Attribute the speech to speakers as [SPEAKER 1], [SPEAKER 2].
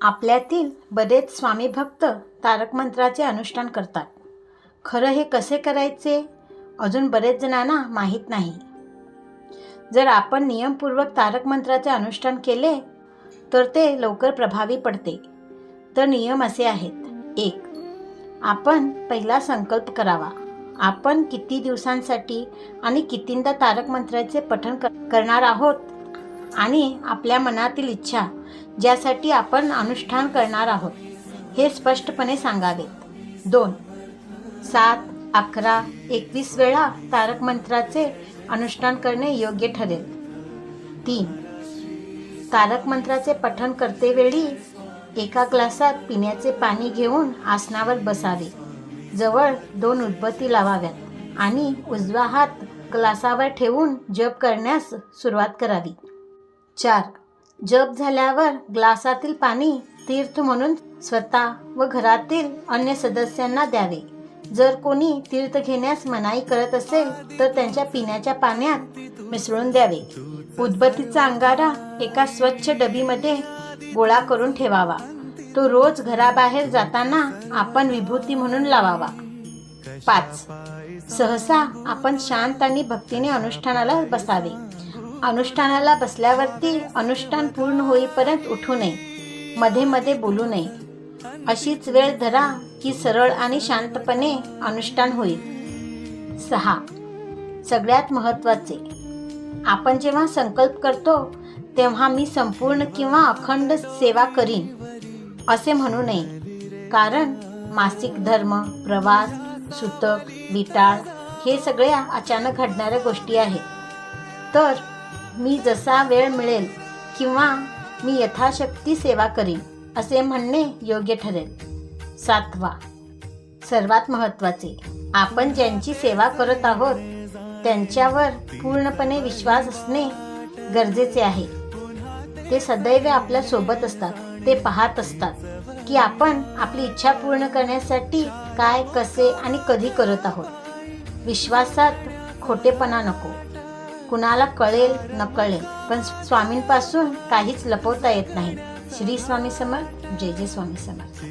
[SPEAKER 1] आपल्यातील बरेच स्वामी भक्त तारक मंत्राचे अनुष्ठान करतात. खरं हे कसे करायचे अजून बरेच जणांना माहीत नाही. जर आपण नियमपूर्वक तारक मंत्राचे अनुष्ठान केले तर ते लवकर प्रभावी पडते. तर नियम असे आहेत. 1. आपण पहिला संकल्प करावा. आपण किती दिवसांसाठी आणि कितींदा तारक मंत्राचे पठण करणार आहोत आणि आपल्या मनातील इच्छा ज्यासाठी आपण अनुष्ठान करणार आहोत हे स्पष्टपणे सांगावे. 2. 7, 11, 21 वेळा तारक मंत्राचे अनुष्ठान करणे योग्य ठरेल. 3. तारक मंत्राचे पठण करतेवेळी एका ग्लासात पिण्याचे पाणी घेऊन आसनावर बसावे. जवळ 2 उदबत्ती लावाव्यात आणि उजवा हात ग्लासावर ठेवून जप करण्यास सुरुवात करावी. 4. जप झाल्यावर ग्लासातील पाणी तीर्थ म्हणून स्वतः व घरातील अन्य सदस्यांना द्यावे. जर कोणी तीर्थ घेण्यास मनाई करत असेल तर त्यांच्या पिण्याच्या पाण्यात मिसळून द्यावे. उदबत्तीचा अंगारा एका स्वच्छ डबीमध्ये गोळा करून ठेवावा. तो रोज घराबाहेर जाताना आपण विभूती म्हणून लावावा. 5. सहसा आपण शांत आणि भक्तीने अनुष्ठानाला बसावे. अनुष्ठानाला बसल्यावरती अनुष्ठान पूर्ण होईपर्यंत उठू नये, मध्ये मध्ये बोलू नये. अशीच वेळ धरा की सरळ आणि शांतपणे अनुष्ठान होईल. 6. सगळ्यात महत्त्वाचे, आपण जेव्हा संकल्प करतो तेव्हा मी संपूर्ण किंवा अखंड सेवा करीन असे म्हणू नये. कारण मासिक धर्म, प्रवास, सुतक, बिटाळ हे सगळ्या अचानक घडणाऱ्या गोष्टी आहेत. तर मी जसा वेळ मिळेल किंवा मी यथाशक्ती सेवा करीन असे म्हणणे योग्य ठरेल. 7. सर्वात महत्त्वाचे, आपण ज्यांची सेवा करत आहोत त्यांच्यावर पूर्णपणे विश्वास असणे गरजेचे आहे. ते सदैव आपल्या सोबत असतात. ते पाहत असतात की आपण आपली इच्छा पूर्ण करण्यासाठी काय, कसे आणि कधी करत आहोत. विश्वासात खोटेपणा नको. कुणाला कळेल न कळेल पण स्वामींपासून काहीच लपवता येत नाही. श्री स्वामी समर्थ. जय जय स्वामी समर्थ.